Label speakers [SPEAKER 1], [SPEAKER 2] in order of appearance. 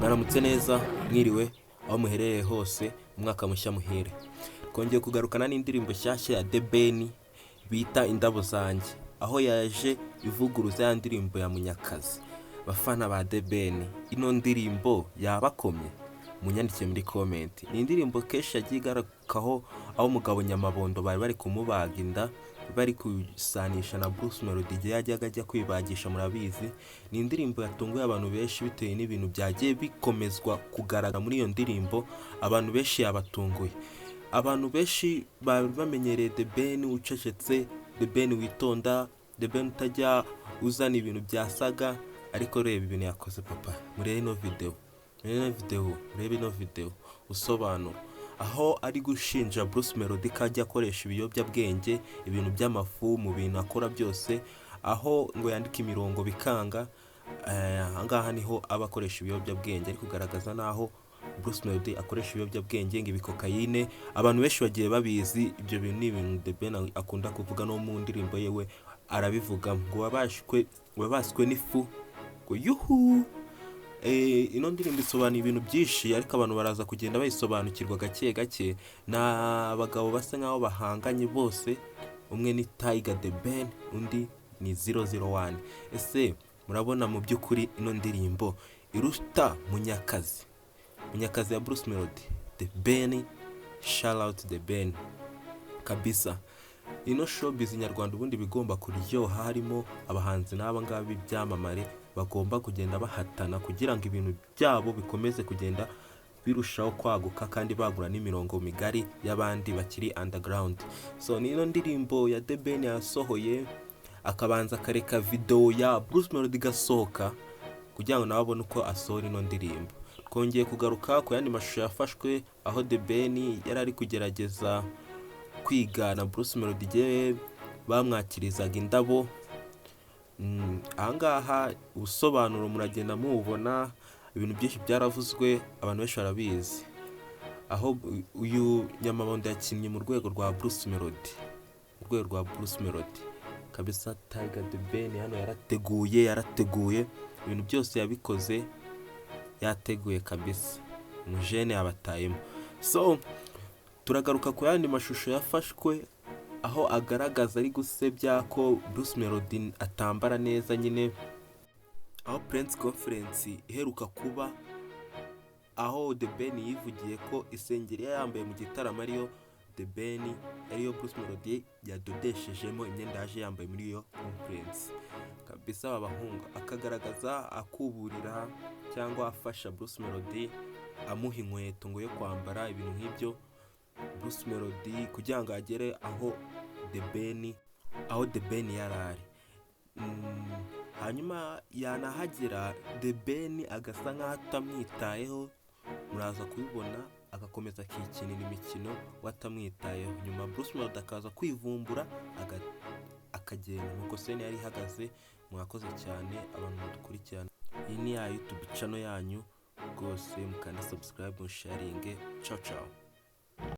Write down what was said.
[SPEAKER 1] Mwaramutse neza mwiriwe aho muherereye hose, umwaka mushya muhere. Twongeye kugarukana n'indirimbo nshyashya ya The Ben bita Indabozange, aho yaje ivuguruza ya ndirimbo ya Munyakazi. Bafana ba The Ben, ino ndirimbo yabakomye? Munyandikiye muri comment. Ni indirimbo kenshi yagiye igarakaho aho umugabo Nyamabondo bari kumubaga inda, bari kusanisha na Bruce Melody igihe yajyaga ajya kwibagisha, murabizi. Ni indirimbo yatunguye abantu benshi bitewe n'ibintu byagiye bikomezwa kugaragara muri iyo ndirimbo. Abantu benshi yabatunguye, abantu benshi bari bamenyereye The Ben ucecetse, The Ben witonda, The Ben utajya uzana ibintu byasaga. Ariko reba ibintu yakoze papa, murebe ino video usobanura aho ari gushinja Bruce Melody ko ajya akoresha ibiyobyabwenge, ibintu by'amafu mu bintu akora byose, aho ngo yandika imirongo bikanga. Ahangaha niho aba akoresha ibiyobyabwenge, ari kugaragaza naho Bruce Melody akoresha ibiyobyabwenge ng'ibikokayine. Abantu benshi bagiye babizi ibyo bintu, ni ibintu The Ben akunda kuvuga no mu ndirimbo yewe arabivuga ngo wabaswe n'ifu ngo yuhu. Ino ndirimbo isobanura ibintu byinshi, ariko abantu baraza kugenda bayisobanukirwa gake gake. Abagabo basa nkaho bahanganye bose, umwe ni Tiger The Ben, undi ni 001. Ese murabona mu by'ukuri ino ndirimbo iruta Munyakazi ya Bruce Melody? The Ben, shout out The Ben kabisa. Ino showbiz nyarwanda ubundi bigomba kuryoha, harimo abahanzi n'aba ngaba b'ibyamamare bagomba kugenda bahatana kugira ngo ibintu byabo bikomeze kugenda birushaho kwaguka kandi bagura n'imirongo migari y'abandi bakiri underground. So nino ndirimbo ya The Ben yasohoye, akabanza kareka video ya Bruce Melody gasohoka kugira ngo nawe abone uko asohora ino ndirimbo. Twongeye kugaruka ku yandi mashusho yafashwe aho The Ben yari ari kugerageza kwigana Bruce Melody igihe bamwakirizaga indabo. Ahangaha ubusobanuro muragenda mubona, ibintu byinshi byaravuzwe, abantu benshi barabizi. Aho uyu Nyamabondo yakinnye mu rwego rwa Bruce Melody, kabisa. Tiger The Ben hano yarateguye ibintu byose yabikoze, yateguye kabisa, umujene yabatayemo. So turagaruka ku yandi mashusho yafashwe aho agaragaza ari gusebya ko Bruce Melody atambara neza nyine, aho press conference iheruka kuba, aho The Ben yivugiye ko isengeri yambaye mu gitaramo ariyo The Ben ariyo Bruce Melody yadodeshejemo imyenda yaje yambaye muri iyo conference kabisa. Abahunga akagaragaza akuburira cyangwa afasha Bruce Melody, amuha inkweto ngo yo kwambara, ibintu nk'ibyo. Bruce Melody kugira ngo agere aho The Ben yarari. Hanyuma yanahagera The Ben agasa nk'aho atamwitayeho, muraza kubibona, agakomeza akikinira imikino watamwitayeho. Nyuma Bruce Melody akaza kwivumbura akagenda nuko sene yari ihagaze. Mwakoze cyane abantu mudukurikirana. Iyi ni ya YouTube channel yanyu rwose, mukanda subscribe, sharing. Ciao ciao.